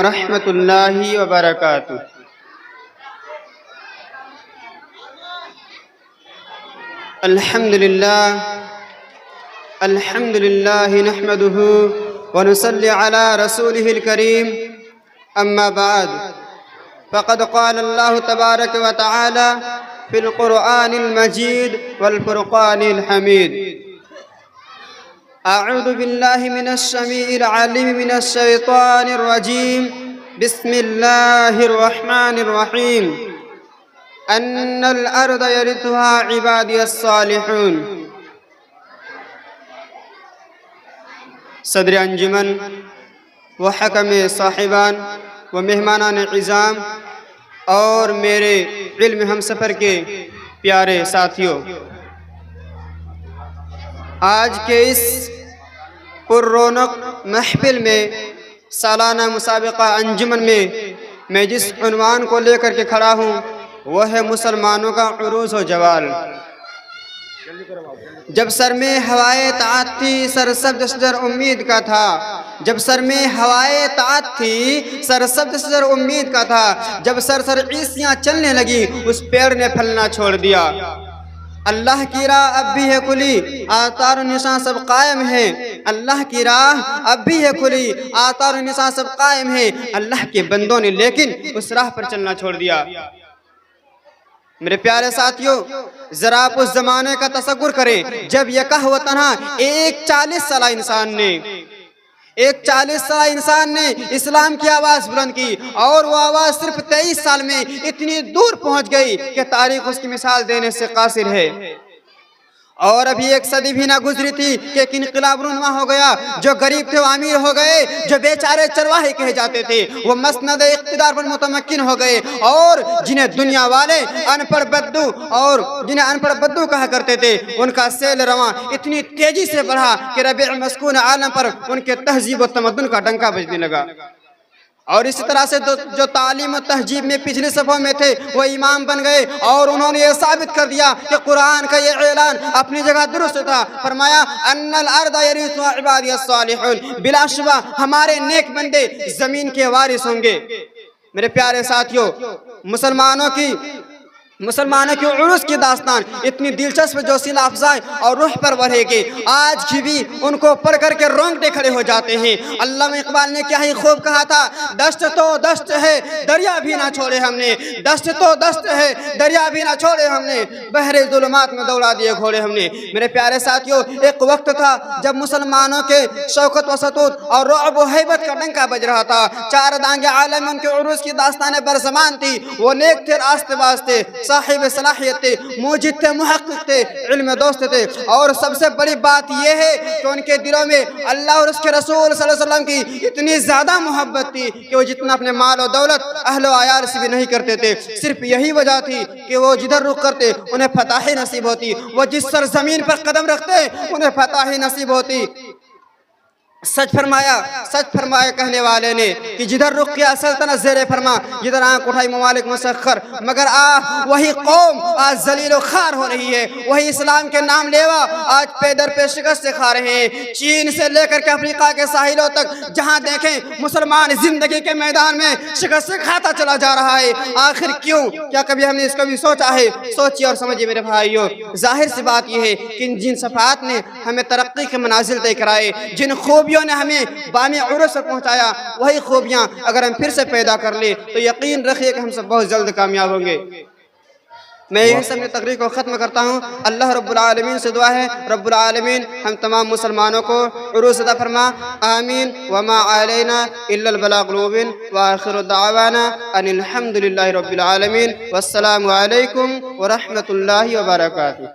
ورحمۃ اللہ وبرکاتہ۔ الحمد للہ نحمده ونصلي على رسوله الكريم أما بعد فقد قال الله تبارك وتعالى في القرآن المجيد والفرقان الحميد أعوذ بالله من السميع العليم من الشيطان الرجيم بسم الله الرحمن الرحيم أن الأرض يرثها عبادي الصالحون۔ صدر انجمن و حکم صاحبان و مہمانان عظام اور میرے علم ہم سفر کے پیارے ساتھیوں، آج کے اس پر رونق محفل میں سالانہ مسابقہ انجمن میں جس عنوان کو لے کر کے کھڑا ہوں وہ ہے مسلمانوں کا عروج و زوال۔ جب سر میں ہوائے طاعت تھی سرسبز شجر امید کا تھا، جب سر میں ہوائے طاعت تھی سرسبز شجر امید کا تھا، جب سر عیسیاں چلنے لگی اس پیڑ نے پھلنا چھوڑ دیا۔ اللہ کی راہ اب بھی ہے کھلی، آثار و نشان سب قائم ہے، اللہ کی راہ اب بھی ہے کھلی، آثار و نشان سب قائم ہے، اللہ کے بندوں نے لیکن اس راہ پر چلنا چھوڑ دیا۔ میرے پیارے ساتھیوں، ذرا آپ اس زمانے کا تصور کریں جب یہ کہوہ تنہا ایک 40 سالہ انسان نے اسلام کی آواز بلند کی، اور وہ آواز صرف 23 سال میں اتنی دور پہنچ گئی کہ تاریخ اس کی مثال دینے سے قاصر ہے۔ اور ابھی ایک صدی بھی نہ گزری تھی کہ ایک انقلاب رونما ہو گیا، جو غریب تھے وہ امیر ہو گئے، جو بیچارے چرواہے کہے جاتے تھے وہ مسند اقتدار پر متمکن ہو گئے، اور جنہیں دنیا والے ان پڑھ بدو کہا کرتے تھے ان کا سیل رواں اتنی تیزی سے بڑھا کہ ربیع مسکون عالم پر ان کے تہذیب و تمدن کا ڈنکا بجنے لگا۔ اور اسی طرح سے جو تعلیم و تہذیب میں پچھلے صفوں میں تھے وہ امام بن گئے، اور انہوں نے یہ ثابت کر دیا کہ قرآن کا یہ اعلان اپنی جگہ درست تھا۔ فرمایا ان الارض یرثها عبادی الصالحون، بلا شبہ ہمارے نیک بندے زمین کے وارث ہوں گے۔ میرے پیارے ساتھیوں، مسلمانوں کی عروج کی داستان اتنی دلچسپ جو سیل افزائی اور روح پر بڑھے گی، آج بھی ان کو پڑھ کر کے رونگٹے کھڑے ہو جاتے ہیں۔ علامہ اقبال نے کیا ہی خوب کہا تھا، دشت تو دشت ہے دریا بھی نہ چھوڑے ہم نے، دشت تو دشت ہے دریا بھی نہ چھوڑے ہم نے، بحر ظلمات میں دوڑا دیے گھوڑے ہم نے۔ میرے پیارے ساتھیوں، ایک وقت تھا جب مسلمانوں کے شوکت و سطوت اور رعب و ہیبت کا ڈنکا بج رہا تھا، چار دانگ عالم ان کے عروج کی داستان برزمان تھی۔ وہ نیک تھے، راست باز تھے، صاحب صلاحیت تھے، موجد تھے، محقق تھے، علم دوست تھے، اور سب سے بڑی بات یہ ہے کہ ان کے دلوں میں اللہ اور اس کے رسول صلی اللہ علیہ وسلم کی اتنی زیادہ محبت تھی کہ وہ جتنا اپنے مال و دولت اہل و عیال سے بھی نہیں کرتے تھے۔ صرف یہی وجہ تھی کہ وہ جدھر رخ کرتے انہیں فتح نصیب ہوتی، وہ جس سرزمین پر قدم رکھتے انہیں فتح نصیب ہوتی۔ سچ فرمایا کہنے والے نے کہ جدھر رخ کیا سلطنت زیر فرما، جدھر آنکھ اٹھائی ممالک مسخر، مگر وہی قوم آج ذلیل و خوار ہو رہی ہے، وہی اسلام کے نام لیوا آج پیدر پہ شکست کھا رہے ہیں۔ چین سے لے کر کے افریقہ کے ساحلوں تک جہاں دیکھیں مسلمان زندگی کے میدان میں شکست کھاتا چلا جا رہا ہے۔ آخر کیوں؟ کیا کبھی ہم نے اس کو بھی سوچا ہے؟ سوچیے اور سمجھیے میرے بھائیوں، ظاہر سی بات یہ ہے کہ جن صفات نے ہمیں ترقی کے منازل طے کرائے، جن خوبیوں نے ہمیں بامی عروج سے پہنچایا، وہی خوبیاں اگر ہم پھر سے پیدا کر لیں تو یقین رکھیے کہ ہم سب بہت جلد کامیاب ہوں گے۔ میں یہی سب تقریر کو ختم کرتا ہوں۔ اللہ رب العالمین سے دعا ہے رب العالمین ہم تمام مسلمانوں کو عروج عطا فرما، آمین۔ وما علینا الا البلاغ المبین، وآخر دعوانا ان الحمد للہ رب العالمین، والسلام علیکم ورحمۃ اللہ وبرکاتہ۔